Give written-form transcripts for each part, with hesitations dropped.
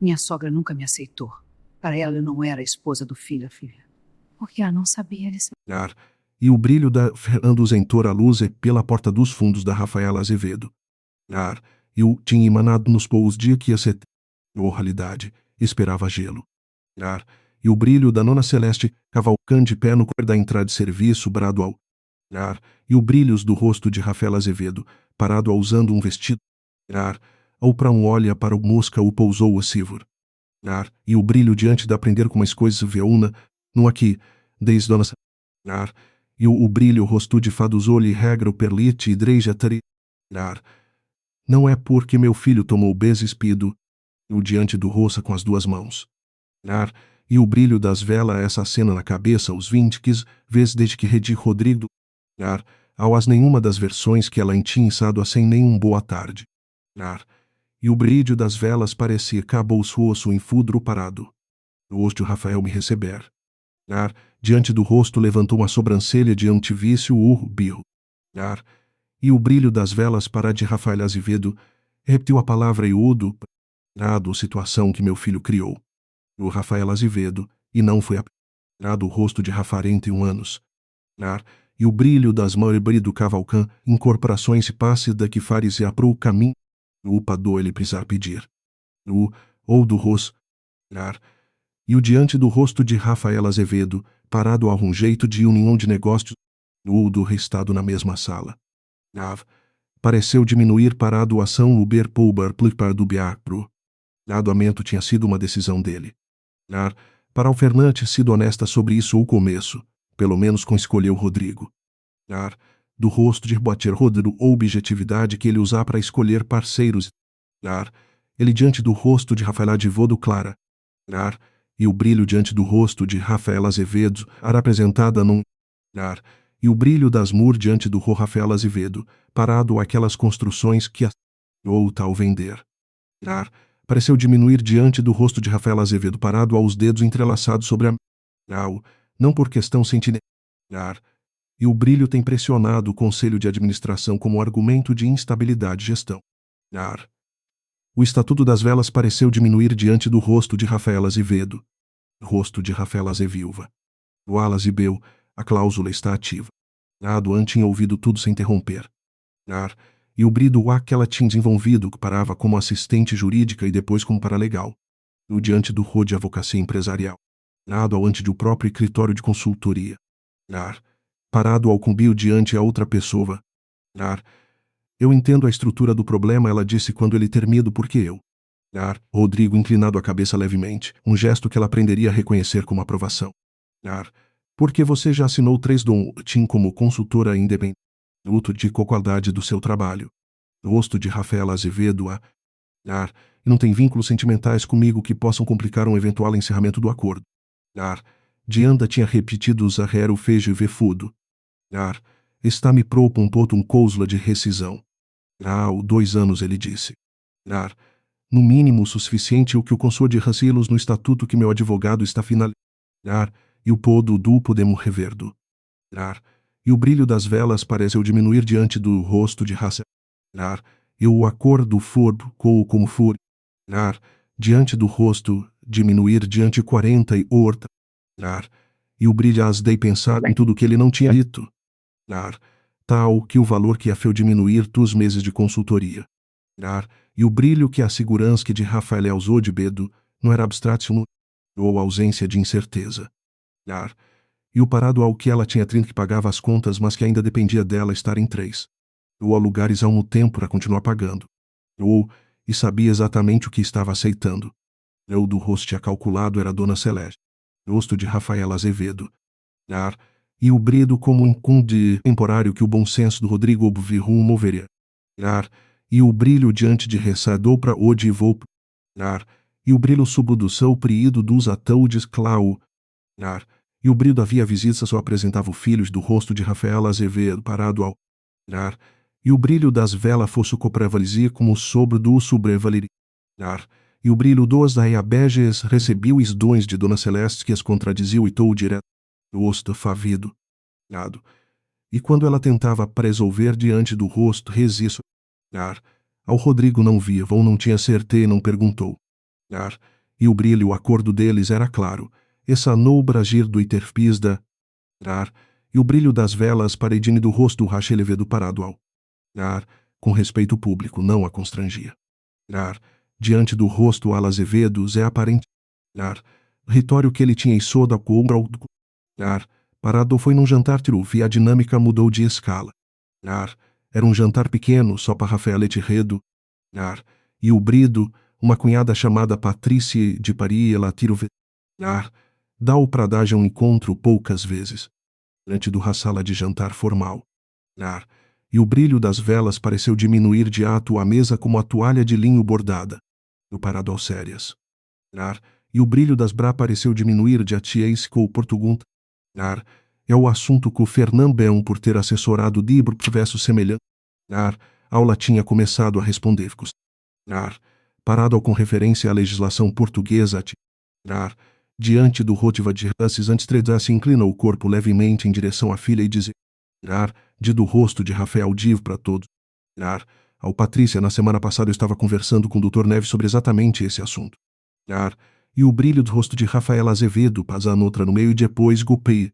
Minha sogra nunca me aceitou. Para ela, eu não era a esposa do filho, filha. Porque ela não sabia disso. E o brilho da Fernando entrou à luz pela porta dos fundos da Rafaela Azevedo. E o tinha emanado nos poucos dias que ia ser. Realidade, esperava gelo. E o brilho da Nona Celeste, cavalcando de pé no corredor da entrada de serviço, brado ao. E o brilhos do rosto de Rafaela Azevedo, parado usando um vestido. Ou para um olha para o mosca o pousou o Sivor. E o brilho diante de aprender com as coisas veuna, no aqui, desde Dona e o brilho rosto de faduzou-lhe regra o perlite e dreja tari. Não é porque meu filho tomou bezespido, o diante do roça com as duas mãos. E o brilho das velas essa cena na cabeça os 20 vezes desde que redi Rodrigo. Ao as nenhuma das versões que ela tinha ensado a sem nenhum boa tarde. E o brilho das velas parecia cabouço em fudro parado. O rosto de Rafael me receber. Diante do rosto levantou uma sobrancelha de antivício birro. E o brilho das velas para de Rafael Azevedo repetiu a palavra iudo, situação que meu filho criou. O Rafael Azevedo, e não foi o rosto de Rafael 41 anos. E o brilho das mãos do cavalcã, incorporações e passes da que fares e aprou o caminho, o padou ele precisar pedir. Ou do rosto. E o diante do rosto de Rafael Azevedo, parado a um jeito de união de negócios, o do restado na mesma sala. Pareceu diminuir parado a ação Uber Poubar Plipar do Biacro. Adoamento tinha sido uma decisão dele. Para o Fernandes sido honesta sobre isso o começo, pelo menos com escolheu Rodrigo. Do rosto de bater Rodrigo ou objetividade que ele usar para escolher parceiros. Ele diante do rosto de Rafael Azevedo Clara. E o brilho diante do rosto de Rafael Azevedo era apresentada num. E o brilho das mur diante do Rafael Azevedo, parado aquelas construções que ou tal vender. Pareceu diminuir diante do rosto de Rafael Azevedo parado aos dedos entrelaçados sobre a. Não por questão sentimental. E o brilho tem pressionado o Conselho de Administração como argumento de instabilidade de gestão. O Estatuto das Velas pareceu diminuir diante do rosto de Rafael Azevedo. Rosto de Rafael Azeviúva. O Alas e Beu, a cláusula está ativa. Aduan tinha ouvido tudo sem interromper. E o brilho que ela tinha desenvolvido que parava como assistente jurídica e depois como paralegal. No diante do rol de advocacia empresarial. Ao ante do próprio escritório de consultoria. Parado ao cumbio diante a outra pessoa. Eu entendo a estrutura do problema, ela disse quando ele ter medo porque eu. Rodrigo inclinado a cabeça levemente, um gesto que ela aprenderia a reconhecer como aprovação. Porque você já assinou 3 Dom Tim como consultora independente. Luto de qualidade do seu trabalho. Rosto de Rafael Azevedo e não tem vínculos sentimentais comigo que possam complicar um eventual encerramento do acordo. Dianda tinha repetido o Zahero fejo vefudo. Está me propondo um cláusula de rescisão. 2 anos ele disse. No mínimo o suficiente o que o consul de racilos no estatuto que meu advogado está finalizando. E o podo do podemos reverdo. E o brilho das velas pareceu diminuir diante do rosto de raça. E o acordo for como for. Diante do rosto, diminuir diante 40 e horta. E o brilho as dei pensar em tudo que ele não tinha dito. Tal que o valor que a feu diminuir 2 meses de consultoria. E o brilho que a segurança que de Rafael usou de bedo não era abstrato ou ausência de incerteza. E o parado ao que ela tinha 30 que pagava as contas, mas que ainda dependia dela estar em 3. Ou a lugares há um tempo para continuar pagando. E sabia exatamente o que estava aceitando. Eu do rosto tinha calculado era Dona Celeste. Rosto de Rafael Azevedo. E o brilho como um cunde temporário que o bom senso do Rodrigo Obvirrum moveria. E o brilho diante de ressadou para hoje e vou. E o brilho subdução priído dos ataudes clau. E o brilho havia visita só apresentava os filhos do rosto de Rafael Azevedo parado ao. E o brilho das velas fosse prevalecia como sobre do sobrevalir. E o brilho dos aiabeges recebeu os dons de Dona Celeste que as contradiziu e tou direto. O rosto favido. E quando ela tentava resolver diante do rosto resisto. Ao Rodrigo não via ou não tinha certeza e não perguntou. Ar, e o brilho, o acordo deles era claro. Essa no bragir do interpis ar, e o brilho das velas paredine do rosto do Rache Levedo parado ao ar, com respeito público, não a constrangia. Ar, diante do rosto Ala Azevedo, é aparente. Ar, ritório que ele tinha em soda combra ao ar, parado foi num jantar triunfo e a dinâmica mudou de escala. Ar, era um jantar pequeno, só para Rafael Etirredo. Ar, e o brido, uma cunhada chamada Patrícia de Paris, ela tiro ar, dá-o pra dar um encontro poucas vezes. Diante do sala de jantar formal. Ar, e o brilho das velas pareceu diminuir de ato a mesa como a toalha de linho bordada. No parado aos sérias. Ar, e o brilho das bra pareceu diminuir de atiais com o portugunta. Ar, é o assunto que o Fernambéum, por ter assessorado Dibro verso semelhante. Ar, aula tinha começado a responder-vos. Ar, parado com referência à legislação portuguesa. Ar, diante do Rotiva de Rasses antes se inclina o corpo levemente em direção à filha e diz: Ar, de do rosto de Rafael Divo para todos. Ar, ao Patrícia, na semana passada eu estava conversando com o Dr. Neves sobre exatamente esse assunto. Ar, e o brilho do rosto de Rafael Azevedo, pasando outra no meio e depois golpei.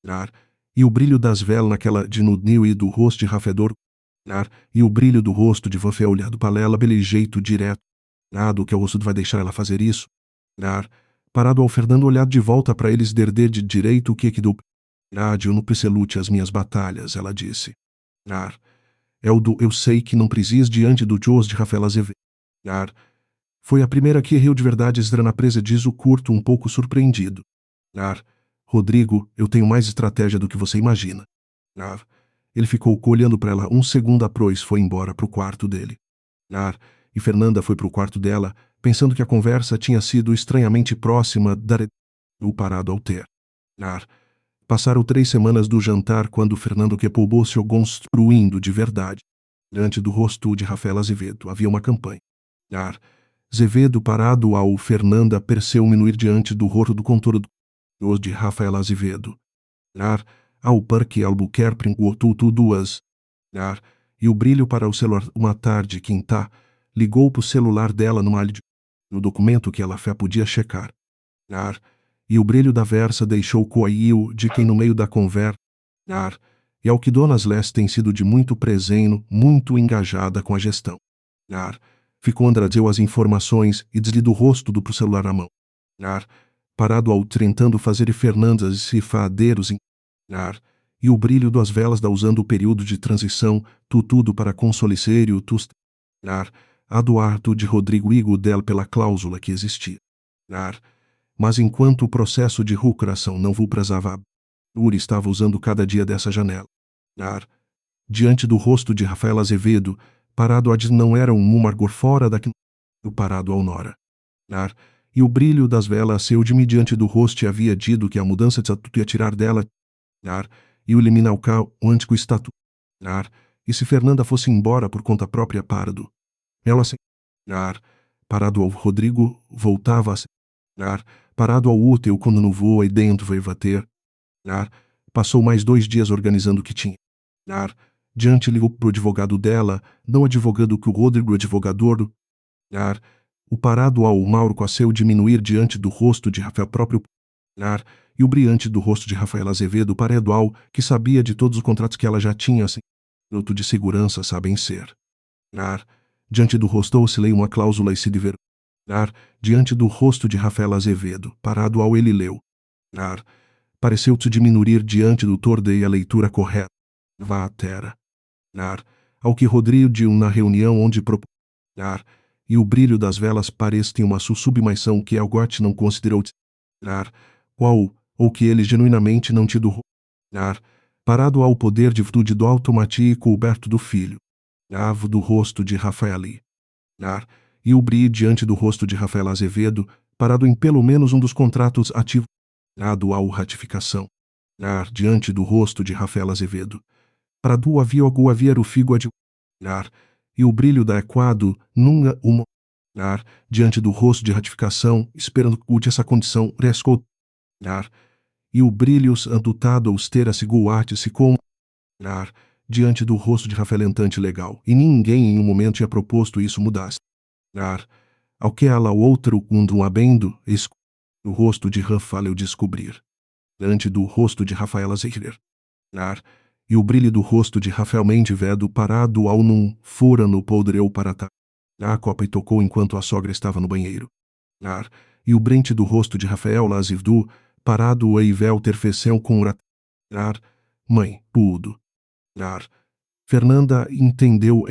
Ar, e o brilho das velas naquela de Nudnil e do rosto de Rafedor. Ar, e o brilho do rosto de Vafé olhado para ela bele jeito direto. Nada que o rosto vai deixar ela fazer isso. Ar, parado ao Fernando olhar de volta para eles derder de direito o que do. Nádio no Pricelute as minhas batalhas, ela disse. Ar, é o do eu sei que não precis diante do Jos de Rafael Azevedo. Ar, foi a primeira que riu de verdade na presa, diz o curto um pouco surpreendido. Ar, Rodrigo, eu tenho mais estratégia do que você imagina. Ar, ele ficou olhando para ela um segundo após foi embora pro quarto dele. Ar, e Fernanda foi pro quarto dela, pensando que a conversa tinha sido estranhamente próxima do parado ao ter. Ar, passaram 3 semanas do jantar quando Fernando Quepobou se construindo de verdade. Diante do rosto de Rafael Azevedo havia uma campanha. Ar, Azevedo parado ao Fernanda perceu minuir diante do rosto do contorno dos de Rafael Azevedo. Ar, ao parque Albuquerque tu duas. Ar, e o brilho para o celular uma tarde quinta, ligou pro celular dela no documento que ela fé podia checar. Ar, e o brilho da versa deixou coaiu de quem no meio da conversa. Ar, e ao que Dona Les tem sido de muito preseno, muito engajada com a gestão. Ar, ficou andradeu as informações e deslido o rosto do pro celular na mão. Ar, parado ao tentando fazer Fernandas e cifadeiros em. Ar, e o brilho das velas da usando o período de transição, tudo para consolicério tust. Ar, a do Arto de Rodrigo Igo del pela cláusula que existia. Ar, mas enquanto o processo de recuperação não vulprasava, Uri estava usando cada dia dessa janela. Ar, diante do rosto de Rafael Azevedo, parado a não era um mumargor fora daqui, o parado ao Nora. Ar, e o brilho das velas seu de diante do rosto havia dito que a mudança de estatuto ia tirar dela. Ar, e o eliminar o antigo estatuto. Ar, e se Fernanda fosse embora por conta própria parado. Ela se. Ar, parado ao Rodrigo, voltava a se. Ar, parado ao útero quando no voo aí dentro veio bater. Ar, passou mais 2 dias organizando o que tinha. Ar, diante ligou pro advogado dela, não advogando que o Rodrigo advogador do. Ar, o parado ao Mauro com a seu diminuir diante do rosto de Rafael próprio. Ar, e o brilhante do rosto de Rafael Azevedo paredoal, que sabia de todos os contratos que ela já tinha assim. Minuto de segurança sabem ser. Ar, diante do rosto oscilei uma cláusula e se diver. Ar, diante do rosto de Rafael Azevedo, parado ao ele leu. Ar, pareceu-te diminuir diante do tordei a leitura correta. Vá à terra. Ar, ao que Rodrigo de na reunião onde propôs. Ar, e o brilho das velas parece uma submissão que Elgot não considerou. Ar, qual, ou que ele genuinamente não tido. Ar, parado ao poder de virtude do automati coberto do filho. Avo do rosto de Rafaeli. Ar, e o brilho diante do rosto de Rafael Azevedo, parado em pelo menos um dos contratos ativos. Dado ao ratificação. Ar, diante do rosto de Rafael Azevedo. Parado havia o figo de. Ar, e o brilho da equado, nunca uma. Ar, diante do rosto de ratificação, esperando que essa condição rescou. Ar, e o brilho andutado austera se com. Ar, diante do rosto de Rafael Entante legal, e ninguém em um momento tinha proposto isso mudasse. Ar, Ao que ela outro um abendo, o rosto de Rafael descobrir. Diante do rosto de Rafaela Zeirer. E o brilho do rosto de Rafael Mendivedo parado ao num fura no podreu para a copa e tocou enquanto a sogra estava no banheiro. E o brente do rosto de Rafael Lazivdu parado e véu terfeceu com mãe, pudo. Fernanda entendeu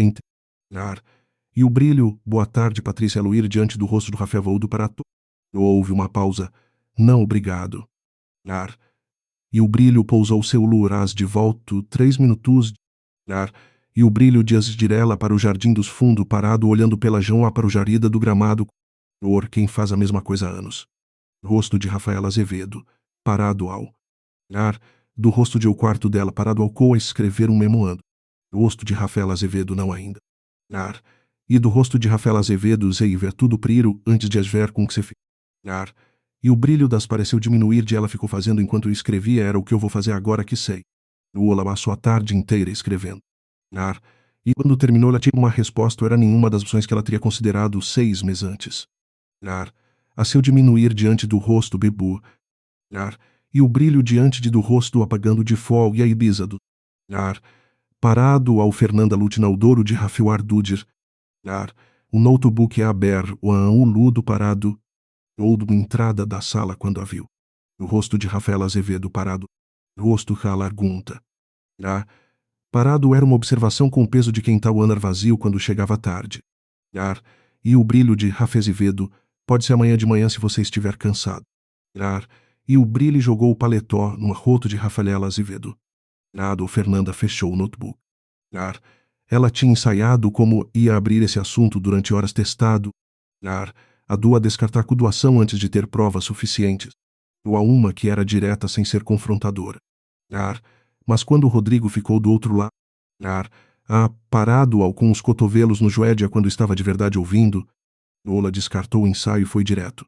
e o brilho, boa tarde, Patrícia Luir, diante do rosto do Rafael Voldo para houve uma pausa. Não, obrigado. E o brilho pousou seu luraz de volta 3 minutos. E o brilho de asdirela para o jardim dos fundos parado olhando pela jão para o jarida do gramado. Quem faz a mesma coisa há anos. Rosto de Rafaela Azevedo, parado ao. Do rosto de o quarto dela parado ao coa escrever um memoando. Rosto de Rafaela Azevedo não ainda. E do rosto de Rafaela Azevedo sei ver tudo priro antes de as ver com que se e o brilho das pareceu diminuir de ela ficou fazendo enquanto eu escrevia era o que eu vou fazer agora que sei. Ela passou a tarde inteira escrevendo. E quando terminou ela tinha uma resposta era nenhuma das opções que ela teria considerado 6 meses antes. A seu diminuir diante do rosto bebu. E o brilho diante do rosto apagando de fol e a Ibiza do. Parado ao Fernanda Lutinaldoro de Rafael Ardudir. O notebook é aberto, o ludo parado. Ou de entrada da sala quando a viu. O rosto de Rafaela Azevedo parado. Rosto ralargunta. Parado era uma observação com o peso de quem tá o anar vazio quando chegava tarde. E o brilho de Rafa Azevedo. Pode ser amanhã de manhã se você estiver cansado. E o brilho jogou o paletó no arroto de Rafaela Azevedo. Fernanda fechou o notebook. Ela tinha ensaiado como ia abrir esse assunto durante horas testado. A duas descartar com doação antes de ter provas suficientes. Ou a uma que era direta sem ser confrontadora. Mas quando o Rodrigo ficou do outro lado, parado ao com os cotovelos no joelho quando estava de verdade ouvindo, Ola descartou o ensaio e foi direto.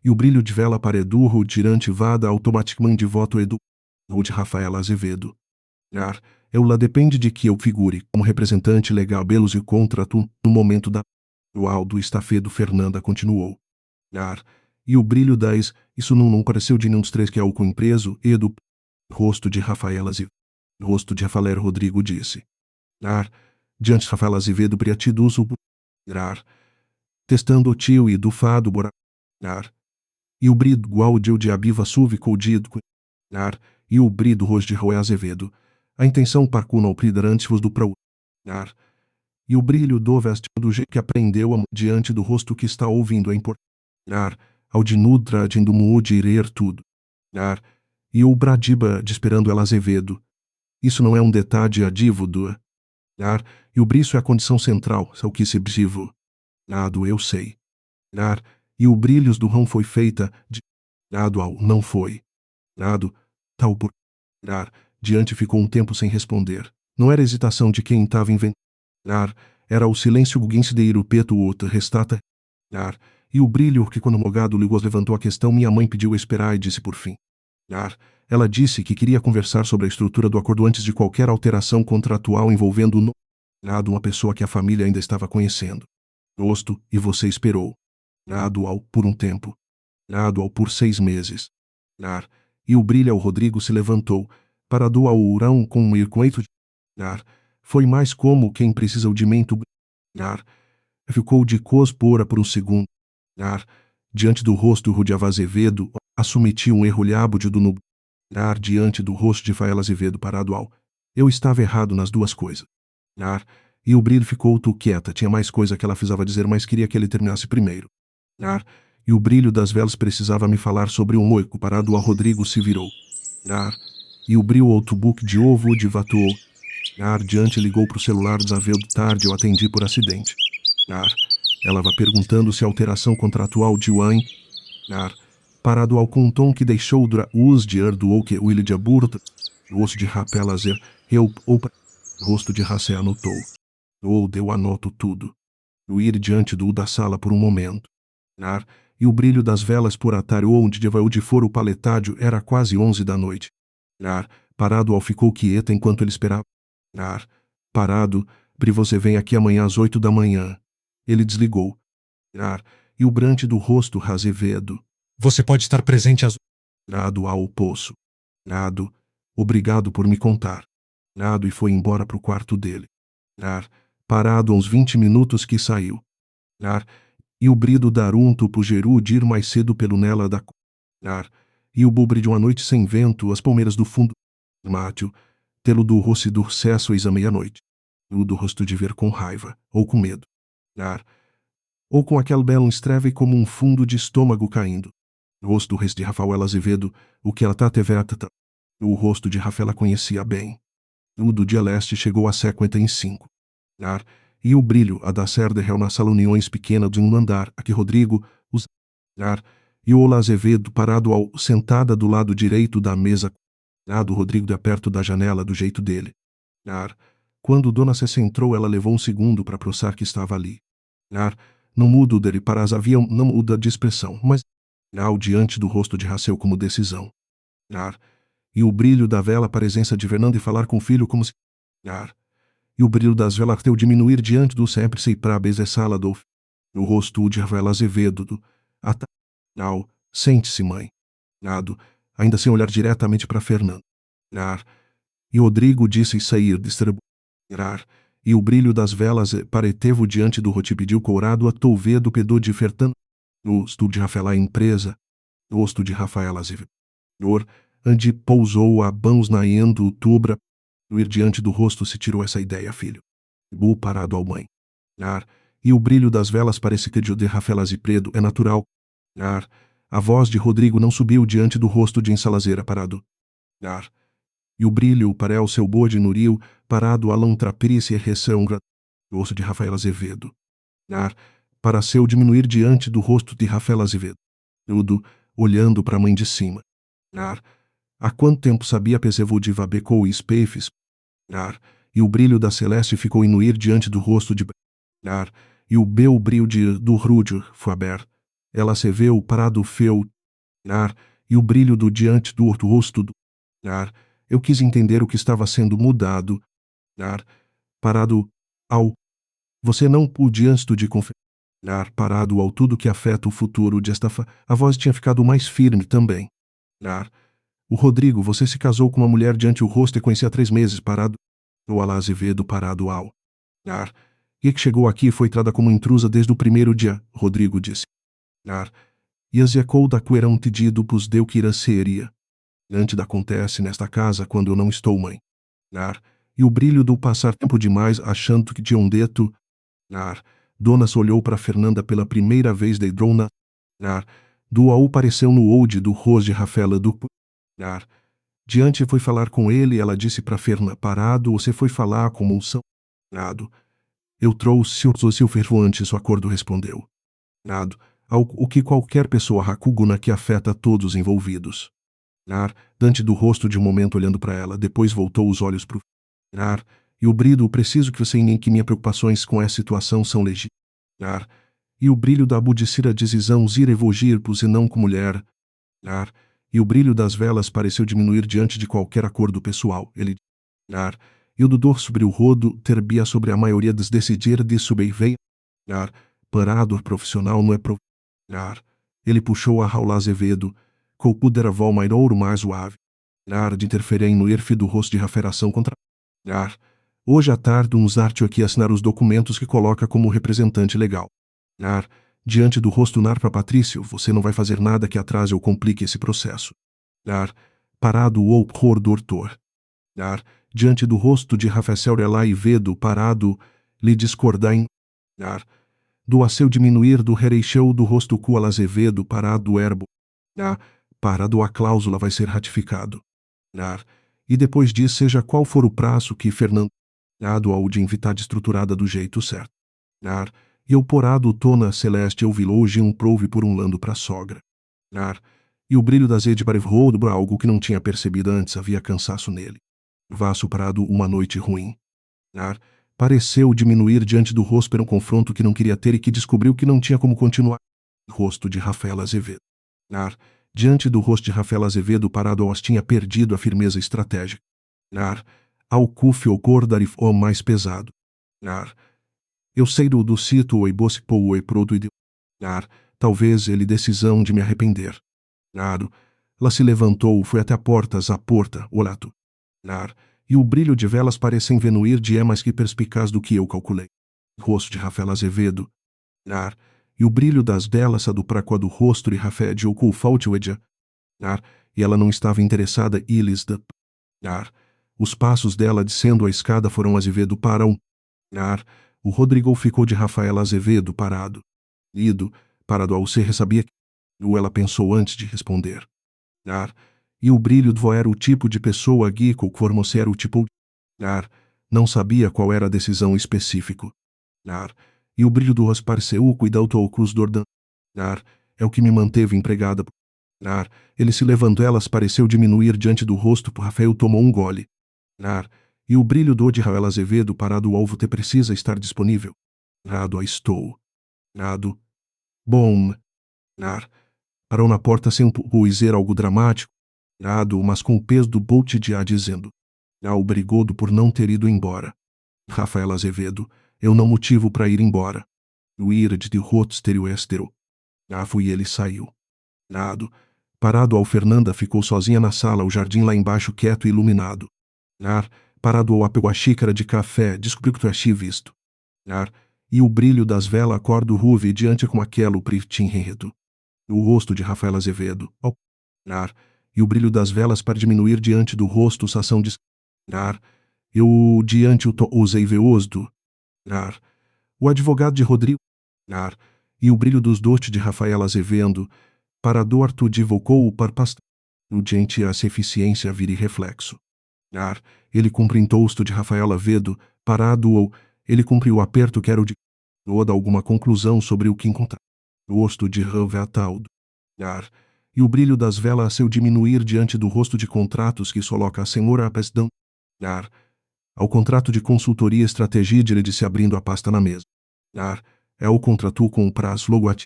E o brilho de vela paredurro tirante vada automaticamente de voto edu. Ou de Rafaela Azevedo. Eu lá depende de que eu figure como representante legal belos e contrato no momento da. O Aldo Estafedo Fernanda continuou. E o brilho das, isso não pareceu de nenhum dos três que é o com impreso, e do rosto de Rafaela Azevedo. Rosto de Rafael Rodrigo disse. Diante de Rafaela Azevedo priatiduso. Testando o tio e do fado bora. E o brilho igual de abiva suvico dido. E o brilho do rosto de Roé Azevedo. A intenção parcuna ao pridarantes do prau. E o brilho do veste do jeito que aprendeu diante do rosto que está ouvindo é importante. Ao de nudra de indumu de irer tudo. E o bradiba de esperando ela Azevedo. Isso não é um detalhe adivo do. E o briço é a condição central, é o que se brivo. Eu sei. E o brilhos do rão foi feita de. Ao não foi. Tal por. Diante ficou um tempo sem responder. Não era hesitação de quem estava inventando. Era o silêncio guinse de irupeto outra restata. E o brilho que quando Mogado Ligos levantou a questão minha mãe pediu esperar e disse por fim. Ela disse que queria conversar sobre a estrutura do acordo antes de qualquer alteração contratual envolvendo uma pessoa que a família ainda estava conhecendo. Gosto, e você esperou. Por um tempo. Por 6 meses. E o brilho ao Rodrigo se levantou, parado ao urão com um ircoito. Foi mais como quem precisa de mento. Ficou de cospora por um segundo. Diante do rosto de Azevedo, assumitiu um errolhabo de do nub. Diante do rosto de Faela Azevedo parado ao. Eu estava errado nas duas coisas. E o brilho ficou quieta, tinha mais coisa que ela precisava dizer, mas queria que ele terminasse primeiro. E o brilho das velas precisava me falar sobre um oico parado ao Rodrigo se virou. E o brilho notebook de ovo de vatuou. Diante ligou pro celular desavedo tarde eu atendi por acidente. Ela vai perguntando se a alteração contratual de Wayne. Parado ao com um tom que deixou os de do que Willy de Aburta. O osso de Rapelazer, eu rosto de Racé anotou. Ou deu anoto tudo. O ir diante do da sala por um momento. E o brilho das velas por atalho onde de fora o paletádio era quase 11 da noite. Parado ao ficou quieta enquanto ele esperava. Parado, Bri você vem aqui amanhã às 8 da manhã. Ele desligou. E o brante do rosto Azevedo. Você pode estar presente às... Ao poço. Obrigado por me contar. E foi embora pro quarto dele. Parado uns 20 minutos que saiu. E o brido dar um tupugeru de ir mais cedo pelo nela da... E o bubre de uma noite sem vento, as palmeiras do fundo... Mátio, telo do rosto do cesso eis a meia-noite. O do rosto de ver com raiva, ou com medo. Ou com aquele belo estreve como um fundo de estômago caindo. O rosto do res de Rafael Azevedo, o que ela tá teveta. O rosto de Rafaela conhecia bem. O do dia leste chegou a 55. E o brilho a da cerda real nas saloniões pequenas de um andar, a que Rodrigo, os... E o Ola Azevedo parado ao sentada do lado direito da mesa. Do Rodrigo de perto da janela do jeito dele. Quando Dona Cecília entrou, ela levou um segundo para processar que estava ali. Não mudo dele para as havia não muda de expressão, mas diante do rosto de Racel como decisão. E o brilho da vela a presença de Fernando e falar com o filho como se... E o brilho das velas teu diminuir diante do sempre sei pra sala do... O rosto de Rafael Azevedo do... Sente-se, mãe. Ainda sem olhar diretamente para Fernando. E Rodrigo disse sair distribuir. E o brilho das velas paretevo diante do roti pediu courado a Touvedo pedou de Fernando. O estudo de Rafaela empresa. O rosto de Rafael Azevedo. Ande pousou a bãos na endo o tubra. No ir diante do rosto se tirou essa ideia, filho. Bu parado ao mãe. E o brilho das velas parece que de Rafael Azevedo é natural. A voz de Rodrigo não subiu diante do rosto de Ensalazeira parado. E o brilho para o seu bode Nuril, parado a lontraprice e reção o rosto de Rafael Azevedo. Para seu diminuir diante do rosto de Rafael Azevedo. Tudo, olhando para a mãe de cima. Há quanto tempo sabia Pesevo de Vabecou e Speifes? E o brilho da celeste ficou inuir diante do rosto de... E o bel brilho do Rúdio foi aberto. Ela se veu parado feu. E o brilho do diante do rosto do... Eu quis entender o que estava sendo mudado. Parado ao... Você não podia antes de confiar. Parado ao tudo que afeta o futuro de esta... A voz tinha ficado mais firme também. O Rodrigo, você se casou com uma mulher diante o rosto e conhecia há 3 meses, parado. O Alá Azevedo parado ao... E que chegou aqui e foi tratada como intrusa desde o primeiro dia, Rodrigo disse. E as Yacou da Cuerão pedido pus deu que irá seria. Antes da acontece nesta casa quando eu não estou, mãe. E o brilho do passar tempo demais achando que tinha um deto. Dona olhou para Fernanda pela primeira vez de drona. Do Aú pareceu no old do Rose de Rafaela do... Diante foi falar com ele e ela disse para Fernanda, parado, você foi falar com Monção. Eu trouxe o seu fervo antes, o acordo respondeu. O que qualquer pessoa racuguna que afeta todos os envolvidos. Dante do rosto de um momento olhando para ela, depois voltou os olhos pro... E o brilho preciso que você nem que minhas preocupações com essa situação são legítimas. E o brilho da budicira decisão zir evogir pus e não com mulher. E o brilho das velas pareceu diminuir diante de qualquer acordo pessoal. Ele... E o dudor sobre o rodo terbia sobre a maioria dos decidir de subir veio. Parado profissional não é pro... Ele puxou a Raul Azevedo, com o puderavol maior mais suave. De interferir no erfe do rosto de raferação contra... Hoje à tarde uns arte aqui assinar os documentos que coloca como representante legal. Diante do rosto para Patrício, você não vai fazer nada que atrase ou complique esse processo. Parado o horror do ortor. Diante do rosto de Rafael Relá e Vedo, parado, lhe discordar em... Do a seu diminuir do rereixeu do rosto Cual Azevedo, parado o erbo. Parado a cláusula vai ser ratificado. E depois disso, seja qual for o prazo que Fernando... ao de invitade estruturada do jeito certo. E eu porado tona celeste eu hoje um prove por um lando pra sogra. E o brilho da zede parevou algo que não tinha percebido antes, havia cansaço nele. Vasso parado uma noite ruim. Pareceu diminuir diante do rosto por um confronto que não queria ter e que descobriu que não tinha como continuar. Rosto de Rafael Azevedo. Diante do rosto de Rafael Azevedo parado ao tinha perdido a firmeza estratégica. Ao cuf o cordarif o mais pesado. Eu sei do cito o ebocipou o eprodo e Talvez ele decisão de me arrepender. Ela se levantou, foi até a porta, olhado. E o brilho de velas parece envenuir de mais que perspicaz do que eu calculei. Rosto de Rafael Azevedo. E o brilho das velas adupra com a do rosto de Rafael de Oculfautwedia. E ela não estava interessada eles da. Os passos dela descendo a escada foram Azevedo para um. O Rodrigo ficou de Rafael Azevedo parado. Parado ao ser sabia que. Ela pensou antes de responder. E o brilho do era o tipo de pessoa que formou era o tipo. Não sabia qual era a decisão específico. E o brilho do Ros pareceu cuidar ao cruz dordan. É o que me manteve empregada. Ele se levantou, elas pareceu diminuir diante do rosto, por Rafael tomou um gole. E o brilho do de Rafael Azevedo parado o alvo te precisa estar disponível. Estou. Bom. Parou na porta sem dizer algo dramático. Mas com o peso do bolt de a dizendo. Obrigado por não ter ido embora. Rafael Azevedo, eu não motivo para ir embora. O ir de roteiro estero. Fui ele saiu. Parado ao Fernanda ficou sozinha na sala, o jardim lá embaixo quieto e iluminado. Parado ao apegou a xícara de café, descobriu que tu achei visto. E o brilho das velas acorda o ruve diante com aquele pritim enredo. O rosto de Rafael Azevedo. E o brilho das velas para diminuir diante do rosto sação de. Eu diante o usei veosdo. O advogado de Rodrigo. E o brilho dos dotes de Rafael Azevedo. Para do Arthur divocou o parpast. O diante a eficiência vire reflexo. Ele cumprimentou o de Rafael Azevedo. Parado ou. Ele cumpriu o aperto que era o de. Ou da alguma conclusão sobre o que encontrar. O rosto de Ravetaldo. E o brilho das velas a seu diminuir diante do rosto de contratos que coloca a senhora Apesdão. Ao contrato de consultoria estratégia de ele disse abrindo a pasta na mesa. É o contrato com o prazo logo at.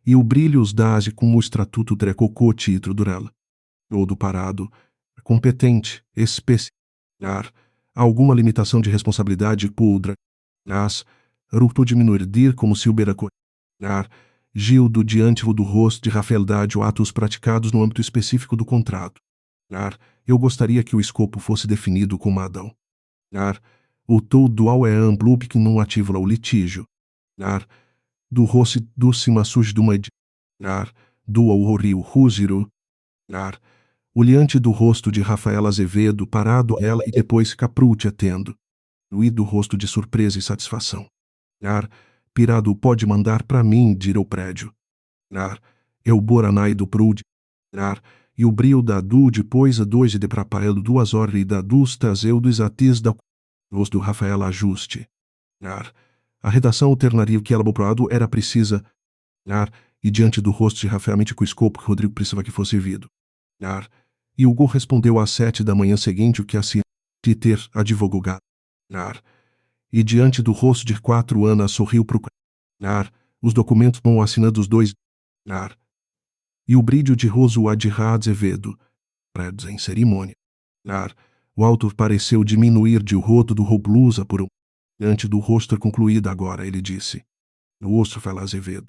E o brilho os dase com o estatuto trecocô título durela. Todo parado. Competente. Alguma limitação de responsabilidade pudra. Ruto diminuir dir como se uberaco. Gildo diante do rosto de Rafael Dade atos praticados no âmbito específico do contrato. Eu gostaria que o escopo fosse definido como Adão. O todo dual é amplo que não ativa o litígio. Do rosto do cima sujo do mad. Do ao rio Rúziro. Olhante do rosto de Rafael Azevedo parado ela e depois Caprute atendo. E do rosto de surpresa e satisfação. Pirado pode mandar para mim dir ao prédio. Eu boranai do prude. E o brilho da du depois a dois de prapael 2 horas e da dustas eu dos atis da rosto do Rafael ajuste. A redação alternativa que ela boprado era precisa. E diante do rosto de Rafael mente com o escopo que Rodrigo precisava que fosse vido. E Hugo respondeu às 7 da manhã seguinte o que assim de ter advogou. E diante do rosto de 4 anos sorriu pro. Os documentos vão assinando os dois. E o brilho de roso Adirra Azevedo. Prédios em cerimônia. O alto pareceu diminuir de o rodo do Roblusa por um. Diante do rosto concluído agora, ele disse. No rosto Rafael Azevedo.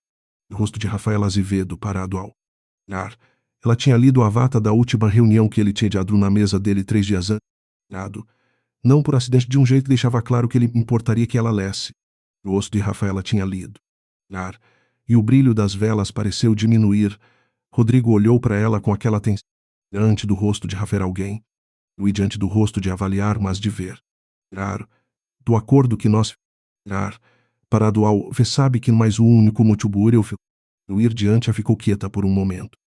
O rosto de Rafael Azevedo parado ao. Ela tinha lido a vata da última reunião que ele tinha dado na mesa dele 3 dias antes. Não por acidente, de um jeito que deixava claro que ele importaria que ela lesse. O rosto de Rafaela tinha lido. E o brilho das velas pareceu diminuir. Rodrigo olhou para ela com aquela atenção. Diante do rosto de Rafael alguém. E diante do rosto de avaliar, mas de ver. Do acordo que nós. Parado ao. Vê sabe que mais o único motivo eu. No ir diante a ficou quieta por um momento.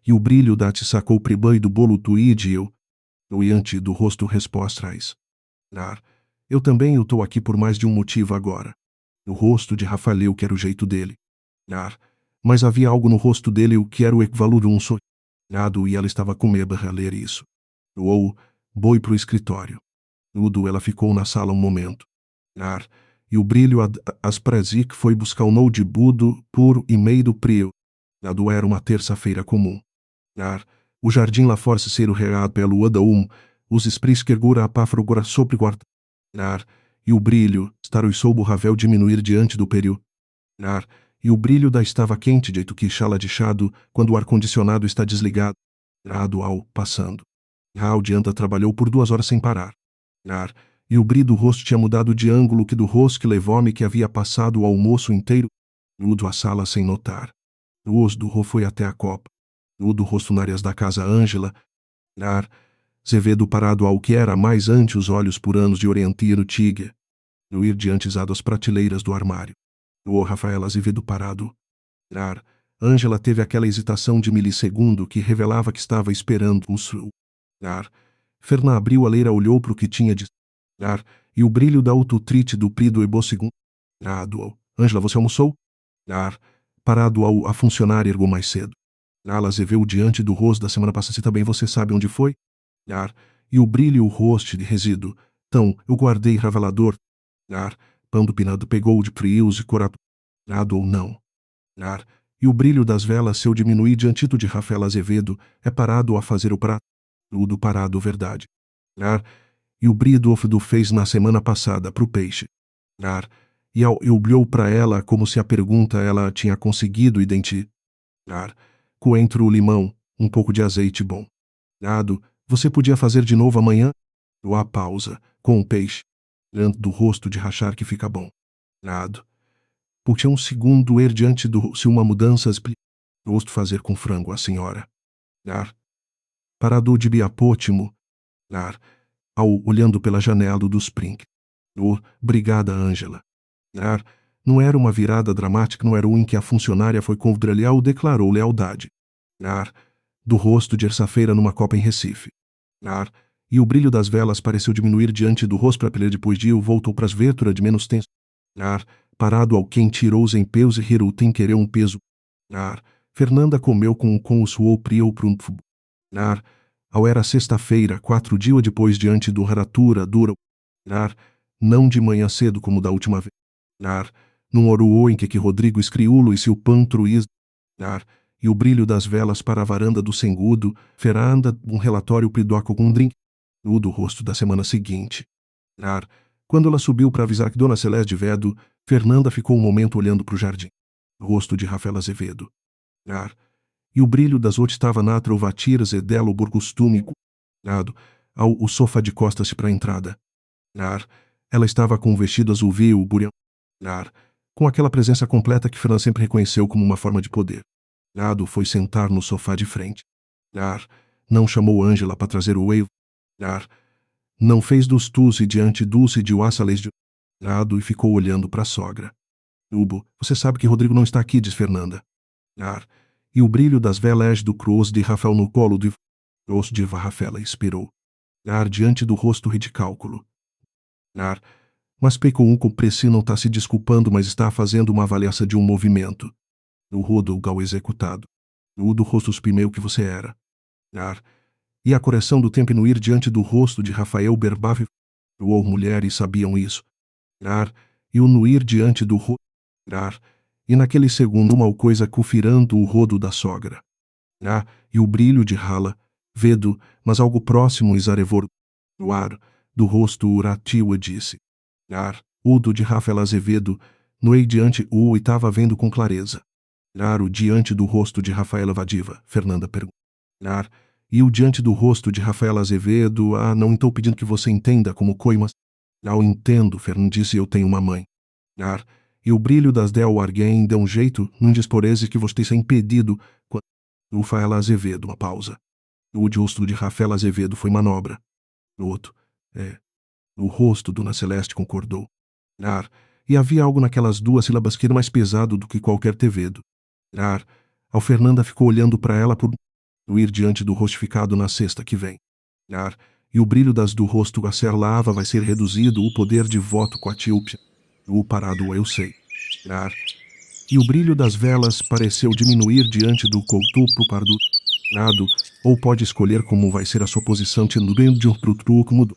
E o brilho da te sacou pribai do bolo tuide eu. Diante do rosto respostrais. Eu também estou aqui por mais de um motivo agora. No rosto de Rafael que era o jeito dele. Mas havia algo no rosto dele o que era o equivalor um sonho. E ela estava com medo de ler isso. Boi pro escritório. Ela ficou na sala um momento. E o brilho as prazik foi buscar o notebook puro e meio do prio. Era uma terça-feira comum. O jardim lá fora ser o reado pelo Ada os esprisker gura a páfaro gura sobre guarda. E o brilho, estar o sobo Ravel diminuir diante do período. E o brilho da estava quente de jeito que chala de chado quando o ar-condicionado está desligado. Rado ao passando. Dianta trabalhou por 2 horas sem parar. E o brilho do rosto tinha mudado de ângulo que do rosto que levou-me que havia passado o almoço inteiro. Nudo a sala sem notar. O osso do ro foi até a copa. Nudo o rosto nárias da casa Ângela. Zevedo parado ao que era mais ante os olhos por anos de orientiro tigre. No ir diantizado às prateleiras do armário. O Rafael Azevedo parado. Ângela teve aquela hesitação de milissegundo que revelava que estava esperando o sul. Ferna abriu a leira, olhou para o que tinha de... E o brilho da autotrite do prido e segundo. Ângela, você almoçou? Parado ao a funcionária ergou mais cedo. Azevedo diante do rosto da semana passada, se também você sabe onde foi? E o brilho e o rosto de resíduo. Então, eu guardei revelador. Pão do pinado pegou de frios e corado ou não. E o brilho das velas, se eu diminuir diante de Rafael Azevedo, é parado a fazer o prato. Tudo parado, verdade. E o brilho do fez na semana passada pro peixe. E eu olhou para ela como se a pergunta ela tinha conseguido identificar. Coentro o limão, um pouco de azeite bom. Você podia fazer de novo amanhã? A pausa, com o peixe. Do rosto de rachar que fica bom. Porque um segundo diante do se uma mudança rosto fazer com frango a senhora. Parado de biapótimo. Olhando pela janela do Spring. Brigada Ângela. Não era uma virada dramática, não era o em que a funcionária foi convidar-lhe declarou lealdade. Do rosto de terça-feira numa copa em Recife. E o brilho das velas pareceu diminuir diante do rosto para pele depois de voltou para as vértebras de menos tenso. Parado ao quem tirou os empeus e rirou tem querer um peso. Fernanda comeu com o suor prio pro ao era sexta-feira, 4 dias depois diante do ratura dura. Não de manhã cedo como da última vez. Num oruô em que Rodrigo escriulo e se o pantruiz. E o brilho das velas para a varanda do Sengudo, feranda um relatório pridoco com um drink. Do rosto da semana seguinte. Quando ela subiu para avisar que Dona Celeste Vedo, Fernanda ficou um momento olhando para o jardim. Rosto de Rafael Azevedo. E o brilho das outras estava na trovatiras e dela por costume. O sofá de costas para a entrada. Ela estava com um vestido azul viu burião. Com aquela presença completa que Fernanda sempre reconheceu como uma forma de poder. Foi sentar no sofá de frente. Não chamou Ângela para trazer o whey. Não fez dos e diante dulce de Wassales de e ficou olhando para a sogra. Você sabe que Rodrigo não está aqui, diz Fernanda. E o brilho das velas do cruz de Rafael no colo de rosto de Rafaela expirou. Diante do rosto ridicálculo. Mas Pecou com Preci não está se desculpando, mas está fazendo uma avaliação de um movimento. O rodo gal executado. O do rosto espimeu que você era. E a correção do tempo no ir diante do rosto de Rafael Berbave. Mulheres sabiam isso. E o no ir diante do rosto. E naquele segundo uma coisa cufirando o rodo da sogra. E o brilho de Rala, Vedo, mas algo próximo Isarevor. No ar, do rosto Uratiu disse. Udo de Rafael Azevedo, no ei diante o estava vendo com clareza. O diante do rosto de Rafaela Vadiva, Fernanda perguntou. E o diante do rosto de Rafael Azevedo, não estou pedindo que você entenda como coimas. Entendo, Fernanda disse, eu tenho uma mãe. E o brilho das del alguém deu um jeito, num disporese que você está impedido, quando o Rafael Azevedo, uma pausa. O rosto de Rafael Azevedo foi manobra. O outro, o rosto Dona Celeste concordou. E havia algo naquelas 2 sílabas que era mais pesado do que qualquer tevedo. Ao Fernanda ficou olhando para ela por no ir diante do rostificado na sexta que vem. E o brilho das do rosto a ser lava vai ser reduzido o poder de voto com a tílpia. O parado eu sei. E o brilho das velas pareceu diminuir diante do coutupro pardo. Ou pode escolher como vai ser a sua posição tendo bem de um truco mudou.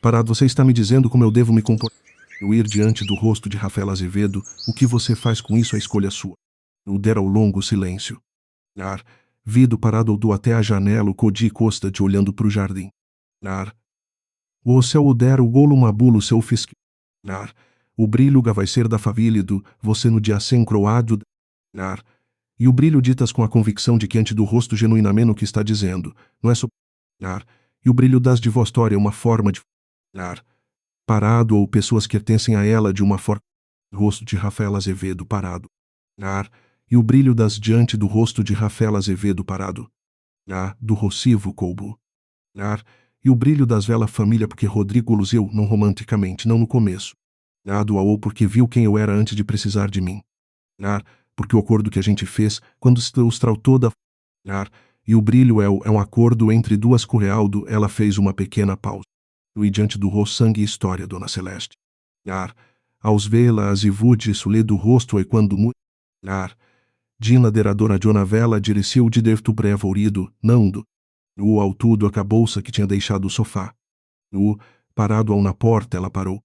Parado, você está me dizendo como eu devo me comportar. Eu ir diante do rosto de Rafael Azevedo, o que você faz com isso é escolha sua. O dera ao longo silêncio. Vido parado do até a janela o codi costa de olhando para o jardim. O céu o dera o golo mabulo seu fisque. O brilho vai ser da família do você no dia sem croado. Nar. E o brilho ditas com a convicção de que ante do rosto genuinamente o que está dizendo, não é só. Nar. E o brilho das de vostória é uma forma de. Nar. Parado ou pessoas que pertencem a ela de uma forma. Rosto de Rafael Azevedo parado. Nar. E o brilho das diante do rosto de Rafael Azevedo parado. Nar. Do Rossivo Colbo. Nar. E o brilho das vela família porque Rodrigo luzeu não romanticamente, não no começo. Nar. Do ou porque viu quem eu era antes de precisar de mim. Nar. Porque o acordo que a gente fez, quando os tratou da. Nar. E o brilho é um acordo entre duas correaldo, ela fez uma pequena pausa. E diante do rosto sangue e história, Dona Celeste. Nar. Aos vê-la, as ivude sulê do rosto e quando Nar. Dina deradora Jona vela direceu de defto brevourido, nando. O ao tudo acabou-se que tinha deixado o sofá. O, parado ao na porta, ela parou.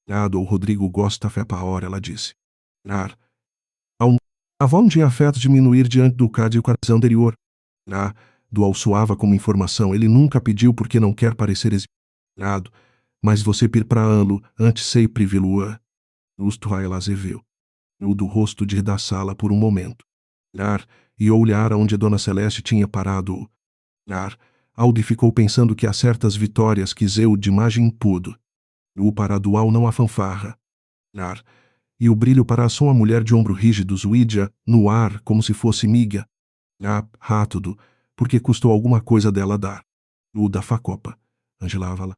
Nado ao Rodrigo gosta fé pa hora, ela disse. Nar. A avó não tinha afeto diminuir diante do cádio coração anterior. Do ao suava como informação, ele nunca pediu porque não quer parecer exibido. Mas você pir pra alo, antes sei privilua. Usto ela azeveu. O do rosto de da sala por um momento. E olhar aonde a Dona Celeste tinha parado. Aldi ficou pensando que há certas vitórias que Zeu de imagem pudo. O paradual não a fanfarra. E o brilho para a mulher de ombro rígido Zuídia, no ar, como se fosse miga. Rátudo, porque custou alguma coisa dela dar. O da facopa. Angelava-la.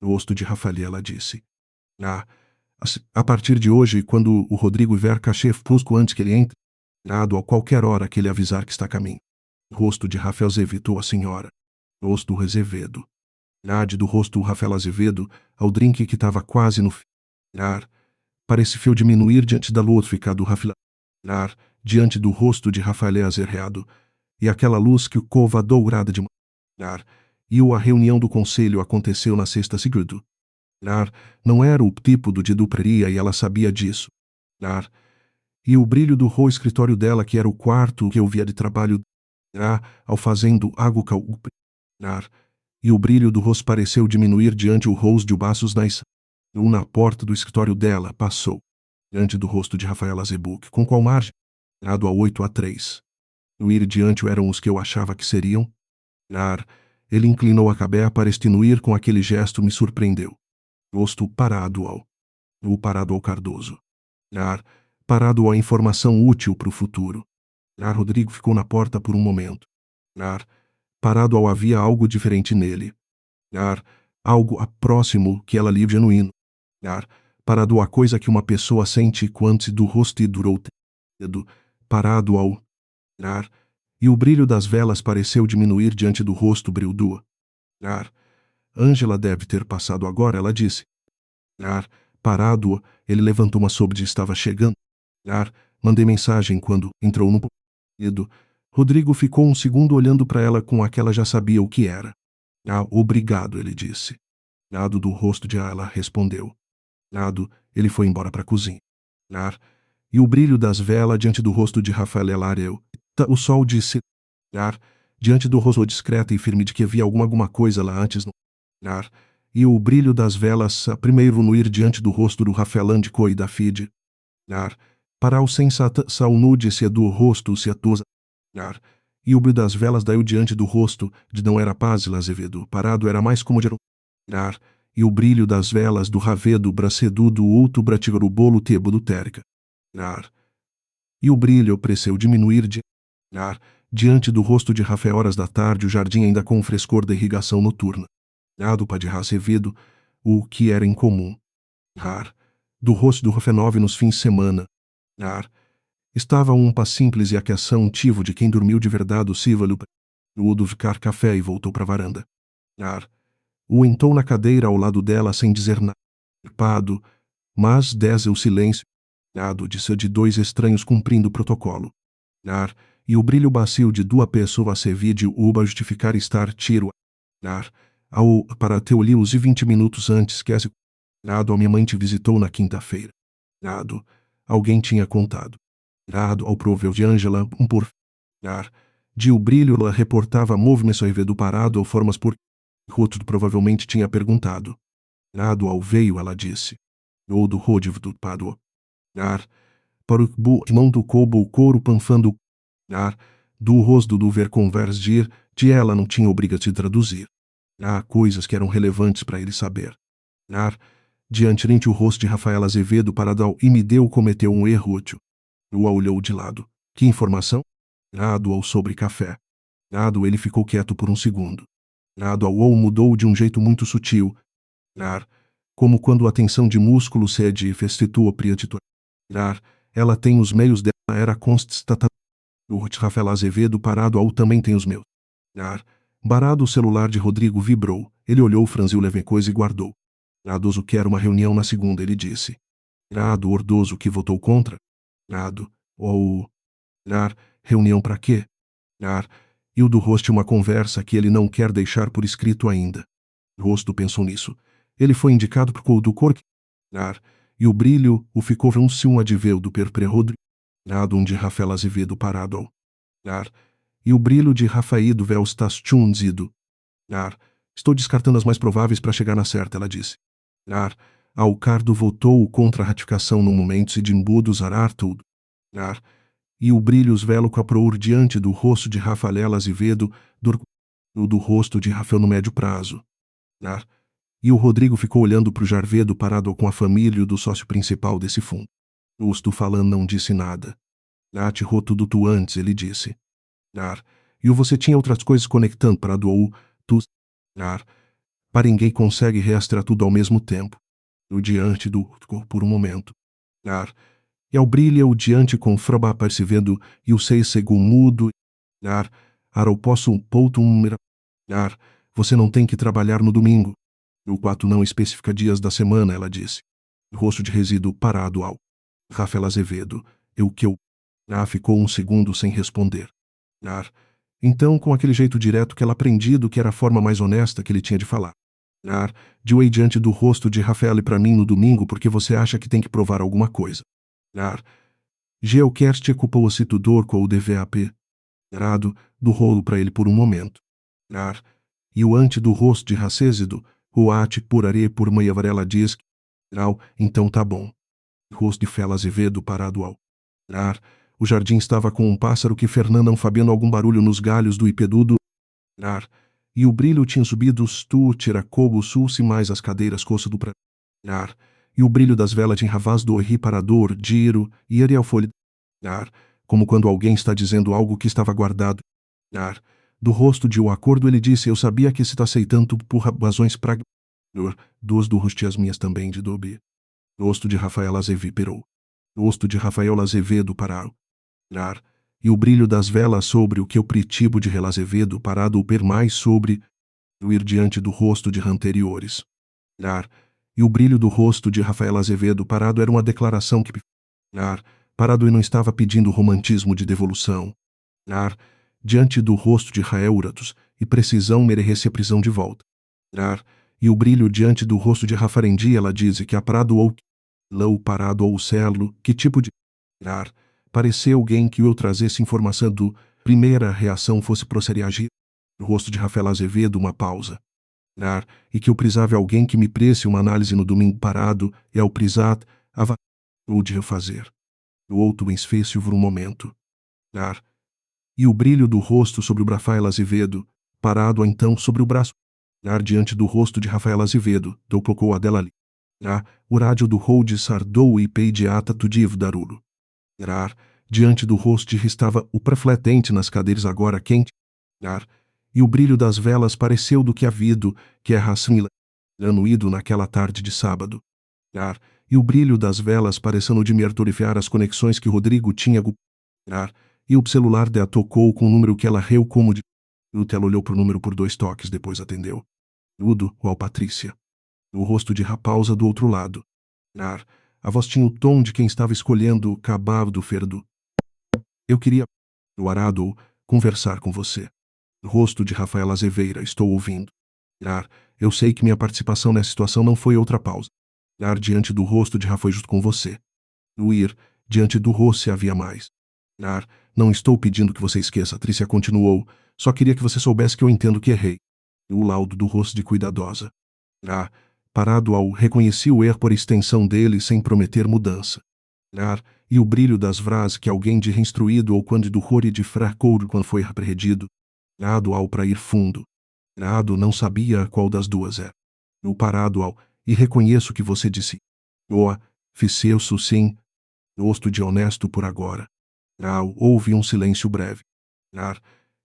No rosto de Rafaela disse. A partir de hoje, quando o Rodrigo ver cachê fusco antes que ele entre, a qualquer hora que ele avisar que está a caminho. Rosto de Rafael evitou a senhora. Rosto do Azevedo. Do rosto do Rafael Azevedo, ao drink que estava quase no pareceu diminuir diante da luz ficar do Rafael. Diante do rosto de Rafael Azerreado, e aquela luz que o cova dourada de e a reunião do conselho aconteceu na sexta seguida. Não era o tipo de dupreria e ela sabia disso. E o brilho do escritório dela, que era o quarto que eu via de trabalho, ao fazendo água e o brilho do rosto pareceu diminuir diante o rosto de baços na porta do escritório dela, passou, diante do rosto de Rafael Azebuc, com qual margem? A 8-3. No ir diante eram os que eu achava que seriam. Ele inclinou a cabeça para estinuir com aquele gesto me surpreendeu. Rosto parado ao Cardoso. Parado à informação útil para o futuro. Rodrigo ficou na porta por um momento. Parado ao havia algo diferente nele. Algo próximo que ela livre genuíno. Parado a coisa que uma pessoa sente quando do rosto e durou dedo. Parado ao. E o brilho das velas pareceu diminuir diante do rosto brildo. Ângela deve ter passado agora, ela disse. Parado, ele levantou uma sobre estava chegando. Mandei mensagem quando entrou no dedo. Rodrigo ficou um segundo olhando para ela com aquela já sabia o que era. Obrigado, ele disse. Do rosto de ela respondeu. Ele foi embora para a cozinha. E o brilho das velas diante do rosto de Rafael areu. O sol disse. Diante do rosto discreta e firme de que havia alguma coisa lá antes no. E o brilho das velas primeiro no ir diante do rosto do Rafael Andico e da Fide. Para o sensata saunude se do rosto se atosa. E o brilho das velas daí diante do rosto de não era paz Azevedo, parado era mais como de e o brilho das velas do Ravedo bracedu do outro bratigar o bolo tebo do Térica. E o brilho pareceu diminuir diante do rosto de Rafael horas da tarde o jardim ainda com o frescor da irrigação noturna. Do Padirá Azevedo, o que era incomum. Do rosto do Rafenove nos fins de semana. Estava um pá simples e aqueção tivo de quem dormiu de verdade o cívalo. O do ficar café e voltou para a varanda. O entou na cadeira ao lado dela sem dizer nada. Pado, mas o silêncio. Disse de dois estranhos cumprindo o protocolo. E o brilho bacio de duas pessoas se vide uba justificar estar tiro. Para teolios e 20 minutos antes que esse. A minha mãe te visitou na quinta-feira. Alguém tinha contado. Ao provéu de Ângela, por. De o brilho ela reportava movimentos do parado ou formas por. Ruto provavelmente tinha perguntado. Ao veio ela disse. ou do Rodiv do Padua. Ar. Para o bu mão do cobo o couro panfando. Ar. Do rosto do ver convergir, de ela não tinha obriga de traduzir. Há coisas que eram relevantes para ele saber. Ar. Diante o rosto de Rafael Azevedo Paradal e me deu cometeu um erro útil. O olhou de lado. Que informação? Ao sobre café. Ele ficou quieto por um segundo. Ao mudou de um jeito muito sutil. Como quando a tensão de músculo cede e festitua priatitua. Ela tem os meios dela era constata. O Rafael Azevedo Parado também tem os meus. Barado o celular de Rodrigo vibrou. Ele olhou, franziu leve coisa e guardou. Radoso quer uma reunião na segunda, ele disse. Ordoso que votou contra? Reunião para quê? E o do rosto uma conversa que ele não quer deixar por escrito ainda. Rosto pensou nisso. Ele foi indicado por do Cork. E o brilho o ficou se um adveu do perpre Rodrigo. De Rafael Azevedo Parado. E o brilho de Rafael do véu está chunzido. Estou descartando as mais prováveis para chegar na certa, ela disse. Alcardo votou contra a ratificação no momento de embudos tudo. E o brilho os velo caprour diante do rosto de Rafael Azevedo, do rosto de Rafael no médio prazo. E o Rodrigo ficou olhando para o Jarvedo Parado com a família do sócio principal desse fundo. O Stu falando não disse nada. Tirou tudo tu antes, ele disse. E você tinha outras coisas conectando para do tu. Para ninguém consegue reastrar tudo ao mesmo tempo. O diante do por um momento. E ao brilha o diante com froba percebendo e o sei segundo mudo. Eu posso pouto você não tem que trabalhar no domingo. O 4 não especifica dias da semana, ela disse. Rosto de resíduo parado ao. Rafael Azevedo, eu. Ficou um segundo sem responder. Então, com aquele jeito direto que ela aprendido que era a forma mais honesta que ele tinha de falar. Dewey diante do rosto de Rafael e para mim no domingo porque você acha que tem que provar alguma coisa. Geokerst ocupou o situdor com o DVAP. Do rolo para ele por um momento. E o ante do rosto de Racésido, o ate por areia por meia varela diz. Então tá bom. Rosto de Fela Azevedo Parado ao. O jardim estava com um pássaro que Fernandão Fabiano algum barulho nos galhos do ipedudo. E o brilho tinha subido tu tiracobo sul-se mais as cadeiras coça do pra. E o brilho das velas de enravaz do orri parador, giro, e ariel folha. Como quando alguém está dizendo algo que estava guardado. Do rosto de o acordo ele disse, eu sabia que se está aceitando por razões prag. Duas do rosto as minhas também de dobe. Rosto de Rafael Azevedo perou. Rosto de Rafael Azevedo parou. E o brilho das velas sobre o que o pritibo de Relazevedo parado o per mais sobre o ir diante do rosto de anteriores. E o brilho do rosto de Rafael Azevedo Parado era uma declaração que Parado e não estava pedindo romantismo de devolução. Diante do rosto de Raeuratus e precisão merece a prisão de volta. E o brilho diante do rosto de Rafarendi ela diz que a Parado ou Lau Parado ou Celo, que tipo de pareceu alguém que eu trazesse informação do primeira reação fosse proceder a agir. No rosto de Rafael Azevedo uma pausa. E que eu precisava alguém que me presse uma análise no domingo parado e ao prisat ou de refazer. O outro esfece por um momento. E o brilho do rosto sobre o Rafael Azevedo, parado então sobre o braço. Diante do rosto de Rafael Azevedo, colocou a dela ali. O rádio do hold sardou e peidiata tudiv darulo. Diante do rosto de estava o prefletente nas cadeiras agora quente. E o brilho das velas pareceu do que havido, que é raçanila, anuído naquela tarde de sábado. E o brilho das velas parecendo de me artorifiar as conexões que Rodrigo tinha. E o celular dela tocou com o número que ela reu como de. Ela olhou pro número por 2 toques, depois atendeu. Udo, qual Patrícia. O rosto de Rapausa do outro lado. A voz tinha o tom de quem estava escolhendo o cabavo do ferdo. Eu queria, o arado, conversar com você. Rosto de Rafael Azeveira, estou ouvindo. Eu sei que minha participação nessa situação não foi outra pausa. Diante do rosto de Rafa justo com você. No ir, diante do rosto se havia mais. Não estou pedindo que você esqueça, a Trícia continuou. Só queria que você soubesse que eu entendo que errei. O laudo do rosto de cuidadosa. Parado ao reconheci o erro por extensão dele sem prometer mudança. E o brilho das vras que alguém de reinstruído ou quando do rori de fracouro quando foi repreendido. Ao para ir fundo. Não sabia qual das duas era. O parado ao, e reconheço que você disse. Fiz isso sim. Gosto de honesto por agora. Houve um silêncio breve.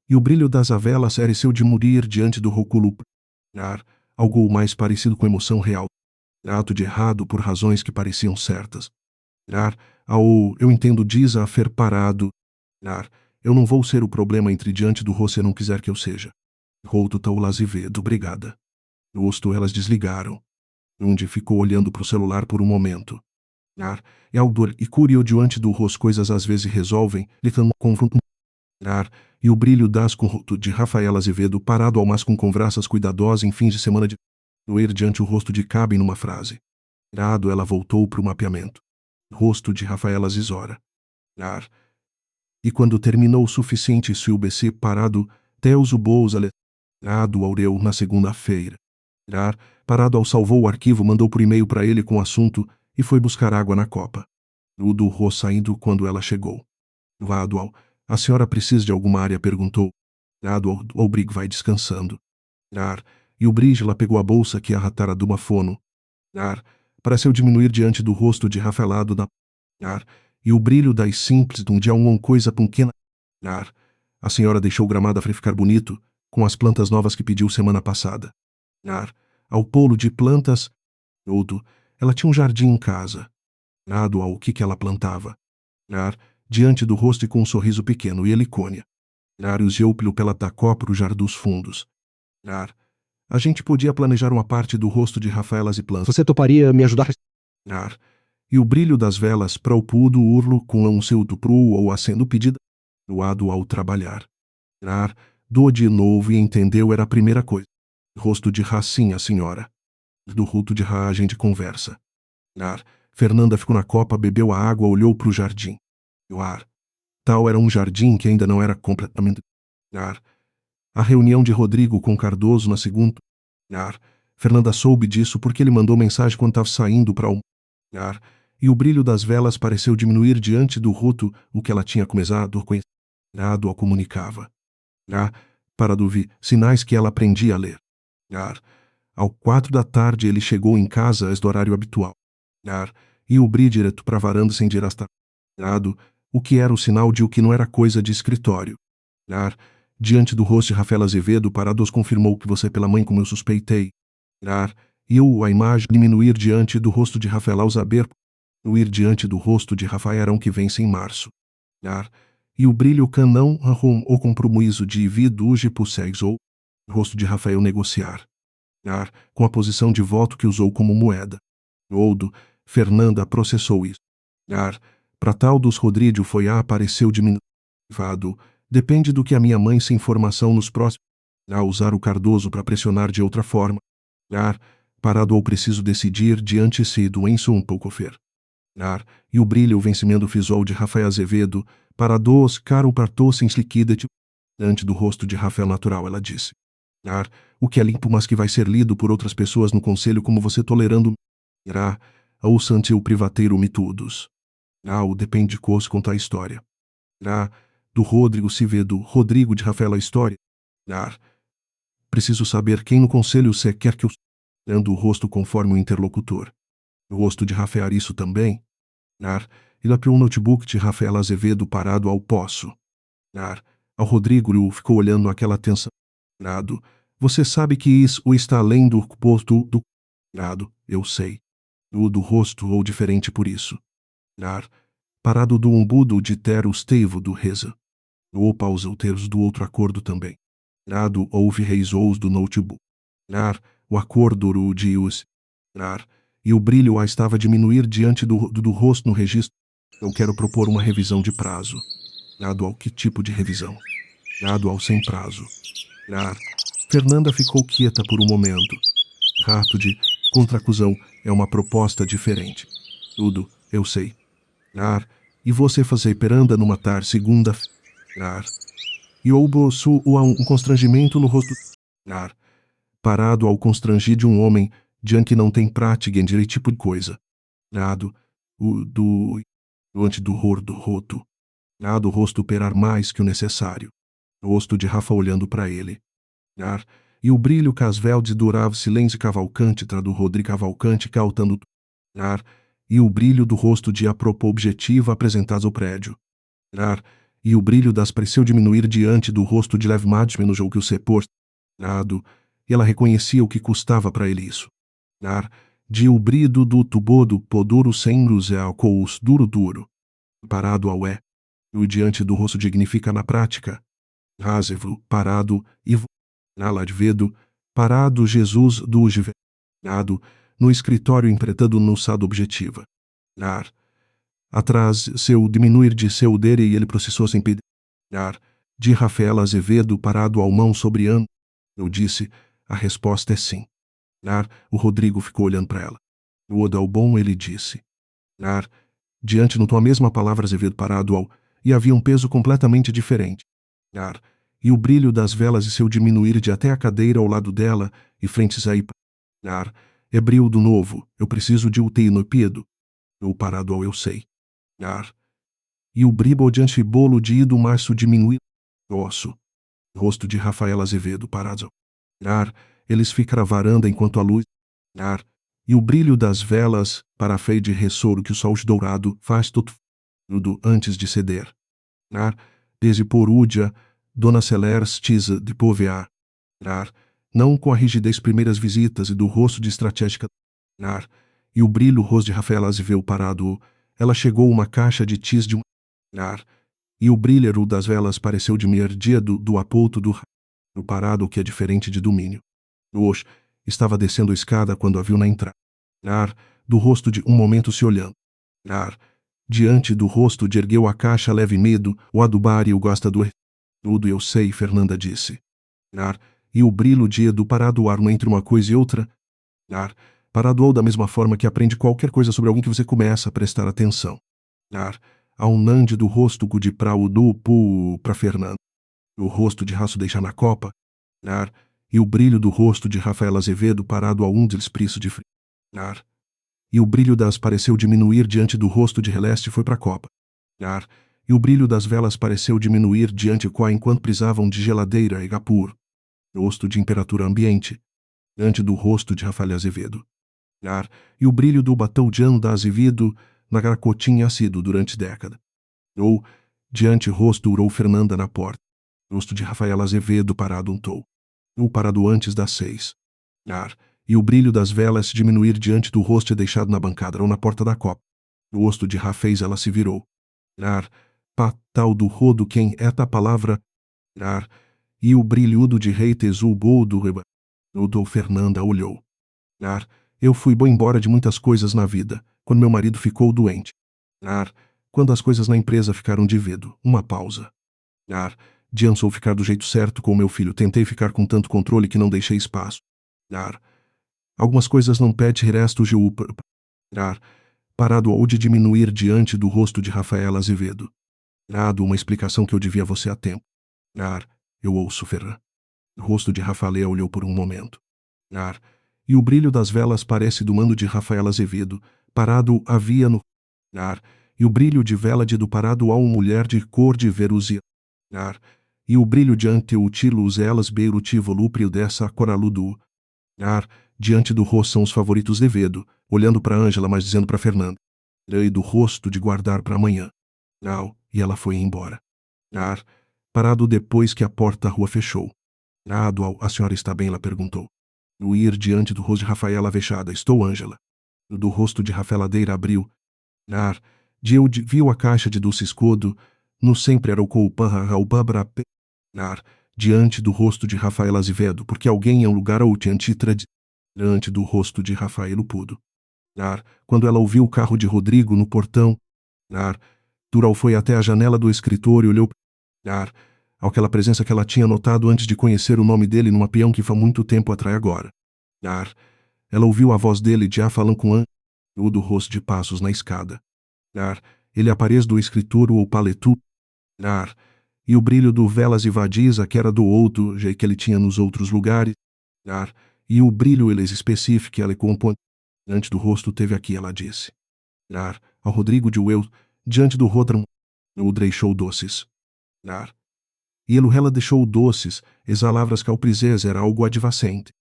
E o brilho das avelas pareceu de morir diante do róculo. Algo mais parecido com emoção real. Ato de errado por razões que pareciam certas. Eu entendo diz a fer parado. Eu não vou ser o problema entre diante do você não quiser que eu seja. Routo Taula Azevedo, obrigada. Gosto elas desligaram. Onde ficou olhando para o celular por um momento. E Aldor e Curio diante do rosto coisas às vezes resolvem, litando confronto. E o brilho das conroto de Rafaela Azevedo parado ao mas com conversas cuidadosas em fins de semana de doer diante o rosto de cabe numa frase. Ela voltou para o mapeamento. Rosto de Rafaela Zizora. E quando terminou o suficiente se o BC parado, Teus o Bous Aureu na segunda-feira. Parado ao salvou o arquivo mandou por e-mail para ele com o assunto e foi buscar água na copa. O do Rô saindo quando ela chegou. Ao, a senhora precisa de alguma área? Perguntou. O Brig vai descansando. E o Brígila pegou a bolsa que arratara de uma fono. Pareceu diminuir diante do rosto de Rafaelado da. E o brilho das simples de uma coisa pequena. A senhora deixou o gramado a ficar bonito, com as plantas novas que pediu semana passada. Ao polo de plantas. Ela tinha um jardim em casa. Ao que ela plantava. Diante do rosto e com um sorriso pequeno e helicônia. Usou pela da copa o jar dos fundos. A gente podia planejar uma parte do rosto de Rafaelas e plantas. Você toparia me ajudar? E o brilho das velas para o pudo urlo com um seu tupru ou acendo pedida. Doado ao trabalhar. Do de novo e entendeu era a primeira coisa. Rosto de Racim, a senhora. Do ruto de Ra a gente conversa. Fernanda ficou na copa, bebeu a água, olhou para o jardim. Tal era um jardim que ainda não era completamente. A reunião de Rodrigo com Cardoso na segunda. Fernanda soube disso porque ele mandou mensagem quando estava saindo para e o brilho das velas pareceu diminuir diante do roto o que ela tinha começado ao comunicava. Para duvir, sinais que ela aprendia a ler. Ao 4 da tarde ele chegou em casa antes do horário habitual. E o brilho direto para a varanda sem dirasta. O que era o sinal de o que não era coisa de escritório. Diante do rosto de Rafael Azevedo, Parados confirmou que você pela mãe como eu suspeitei. E a imagem diminuir diante do rosto de Rafael ao saber o ir diante do rosto de Rafael que vence em março. E o brilho canão arrum o compromisso de viduge posseis ou rosto de Rafael negociar. Com a posição de voto que usou como moeda. Oudo, Fernanda processou isso. Para tal dos Rodrigo foi apareceu diminuído. Depende do que a minha mãe se informação nos próximos. A usar o Cardoso para pressionar de outra forma. Parado ou preciso decidir diante se doença um pouco fer. E o brilho o vencimento visual de Rafael Azevedo, para dos caro partou-se liquidate, diante do rosto de Rafael natural, ela disse. O que é limpo mas que vai ser lido por outras pessoas no conselho como você tolerando. Ou sante o privateiro mitudos. O depende de cos contar a história. Do Rodrigo se vê do Rodrigo de Rafael a história. Preciso saber quem no conselho se quer que eu ando o rosto conforme o interlocutor. O rosto de Rafael isso também. Ele abriu um notebook de Rafael Azevedo parado ao poço. Ao Rodrigo ficou olhando aquela tensão. Você sabe que isso está além do posto do. Eu sei. O do rosto ou diferente por isso. Parado do umbudo de ter os teivo do reza. Ou pausa o teros do outro acordo também. Houve reisous do notebook. O acordo de os. E o brilho a estava a diminuir diante do rosto no registro. Eu quero propor uma revisão de prazo. Ao que tipo de revisão? Ao sem prazo. Fernanda ficou quieta por um momento. Rato de contra-acusão é uma proposta diferente. Tudo, eu sei. E você fazer peranda numa tarde segunda. E houve um constrangimento no rosto. Parado ao constrangir de um homem, diante não tem prática em direito tipo de coisa. Diante do rosto. Do rosto operar mais que o necessário. O rosto de Rafa olhando para ele. E o brilho casveldes durava silêncio cavalcante tra do Rodrigo Cavalcante cautando. E o brilho do rosto de apropo objetiva apresentados ao prédio. E o brilho das pareceu diminuir diante do rosto de Lev Madman no jogo que o sepor. E ela reconhecia o que custava para ele isso. De o brido do tubodo poduro sem ao cous duro. Parado ao é. O diante do rosto dignifica na prática. Razevo, parado, e Aladvedo, parado Jesus do no escritório empretando no sado objetiva. Atrás seu diminuir de seu dere e ele processou sem pedir. De Rafael Azevedo parado ao mão sobre ano. Eu disse, a resposta é sim. O Rodrigo ficou olhando para ela. No Odal bom ele disse. Diante no tom a mesma palavra Azevedo parado ao, e havia um peso completamente diferente. E o brilho das velas e seu diminuir de até a cadeira ao lado dela, e frentes aí. É brilho do novo, eu preciso de UTI no piedo. Eu parado ao eu sei. E o brilho diante bolo de ido março diminuir. Osso. Rosto de Rafael Azevedo parado ao. Eles ficaram varanda enquanto a luz. E o brilho das velas, para a fei de ressouro que o sol dourado faz tudo antes de ceder. Desde porúdia, Dona Celestis de Povear. Não com a rigidez primeiras visitas e do rosto de estratégica. E o brilho rosto de Rafael Azevedo parado, ela chegou uma caixa de tis de um. E o brilho das velas pareceu de dia do apouto do parado que é diferente de domínio. Oxe, estava descendo a escada quando a viu na entrada. Do rosto de um momento se olhando. Diante do rosto de ergueu a caixa leve medo, o adubar e o gosta do tudo eu sei, Fernanda disse. E o brilho de Edu parado ar entre uma coisa e outra. Parado ou da mesma forma que aprende qualquer coisa sobre alguém que você começa a prestar atenção. A um nande do rosto de pra o do pu pra Fernanda. O rosto de raço deixar na copa. E o brilho do rosto de Rafael Azevedo parado a um despreço de frio. E o brilho das pareceu diminuir diante do rosto de Releste foi pra copa. E o brilho das velas pareceu diminuir diante qual enquanto precisavam de geladeira e gapur. Rosto de imperatura ambiente. Diante do rosto de Rafael Azevedo. E o brilho do batom de anda Azevedo na gracotinha sido durante década. Ou, diante rosto urou Fernanda na porta. Rosto de Rafael Azevedo parado untou. Ou parado antes das 6. E o brilho das velas diminuir diante do rosto deixado na bancada ou na porta da copa. O rosto de Rafez ela se virou. Tal do rodo quem é a palavra. E o brilhudo de rei tesubou do reba. O do Fernanda olhou. Eu fui bom embora de muitas coisas na vida, quando meu marido ficou doente. Quando as coisas na empresa ficaram de vedo, uma pausa. Diante ficar do jeito certo com meu filho, tentei ficar com tanto controle que não deixei espaço. Algumas coisas não pede resto de parado ou de diminuir diante do rosto de Rafael Azevedo. Uma explicação que eu devia a você a tempo. Eu ouço Ferran. O rosto de Rafael olhou por um momento. E o brilho das velas parece do mando de Rafael Azevedo, parado havia no. E o brilho de vela de do parado a uma mulher de cor de veruzia. E o brilho diante o tilos elas beirutivo lúprio dessa coraludo. Diante do rosto são os favoritos de Vedo, olhando para Ângela, mas dizendo para Fernanda. E do rosto de guardar para amanhã. E ela foi embora. Parado depois que a porta da rua fechou. A senhora está bem? Ela perguntou. No ir diante do rosto de Rafaela avexada, estou, Ângela. Do rosto de Rafaela Deira abriu. Eu viu a caixa de doce escudo, no sempre era o coupan raubabra diante do rosto de Rafael Azevedo, porque alguém é um lugar ou antitra diante do rosto de Rafael Pudo. Quando ela ouviu o carro de Rodrigo no portão, Dural foi até a janela do escritório e olhou aquela presença que ela tinha notado antes de conhecer o nome dele numa peão que foi muito tempo atrás agora. Ela ouviu a voz dele já falando com o do rosto de passos na escada. Ele aparece do escritório ou paletu. E o brilho do velas e vadiza que era do outro jeito que ele tinha nos outros lugares. e o brilho eles específico ela compõe. Diante do rosto teve aqui, ela disse. Ao Rodrigo de Will, diante do Rodram, o deixou doces. E ela deixou doces, exalavras calprizés era algo advacente.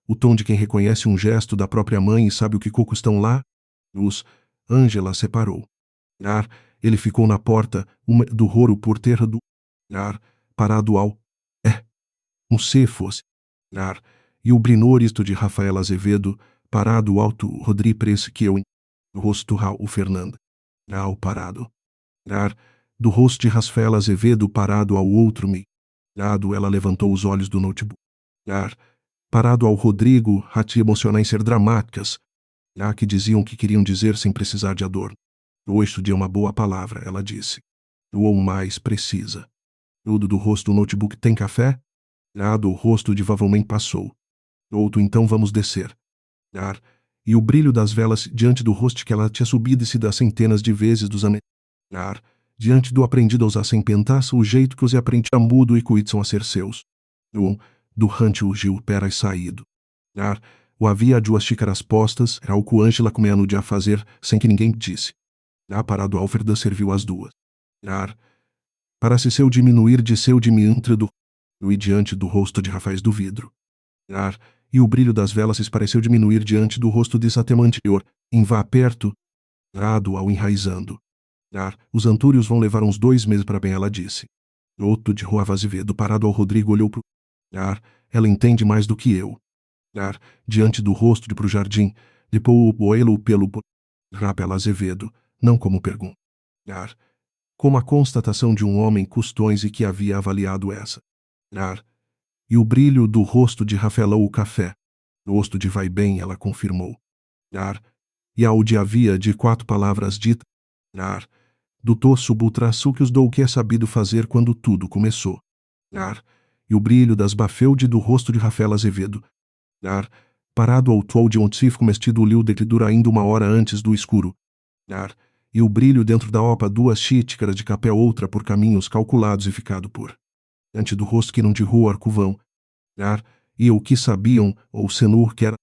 O tom de quem reconhece um gesto da própria mãe e sabe o que coco estão lá. Ângela separou. Ele ficou na porta, do roro por terra do. Parado ao. Se fosse. E o brinor isto de Rafael Azevedo, parado alto, Rodri Prece que eu. Do rosto Raul Fernanda. Parado. Do rosto de Rafael Azevedo parado ao outro me. Ela levantou os olhos do notebook. Parado ao Rodrigo, rati emocionais ser dramáticas. Que diziam o que queriam dizer sem precisar de adorno. O estudei uma boa palavra, ela disse. Ou mais precisa. Do rosto do notebook tem café? Do rosto de Vavalmente passou. Outro então vamos descer. E o brilho das velas diante do rosto que ela tinha subido e se dá centenas de vezes dos diante do aprendido a usar sem pentas, o jeito que os aprende a mudo e cuidam a ser seus. Do rante o Gil peras saído. O havia duas xícaras postas, era o que Ângela comia no dia a fazer, sem que ninguém disse. Parado Alfreda serviu as duas. Para se seu diminuir de seu diminuir do e diante do rosto de Rafael do vidro. E o brilho das velas se pareceu diminuir diante do rosto de Satema anterior, em vá perto, ao enraizando. Os antúrios vão levar uns 2 meses para bem, ela disse. Outro de Rua Azevedo parado ao Rodrigo olhou pro. Ela entende mais do que eu. Diante do rosto de pro jardim, depois o boelo pelo Rapela Azevedo, não como pergunta. Como a constatação de um homem custões e que havia avaliado essa. E o brilho do rosto de Rafaela o café. No rosto de vai bem, ela confirmou. E ao de havia de 4 palavras ditas. Do tosso butraçu que os dou o que é sabido fazer quando tudo começou. E o brilho das bafeude do rosto de Rafaela Azevedo. Parado ao tuol de ontífico mestido liu de que dura ainda 1 hora antes do escuro. E o brilho dentro da opa 2 xícaras de café outra por caminhos calculados e ficado por. Ante do rosto que não de rua arcuvão. E o que sabiam, ou senur que era.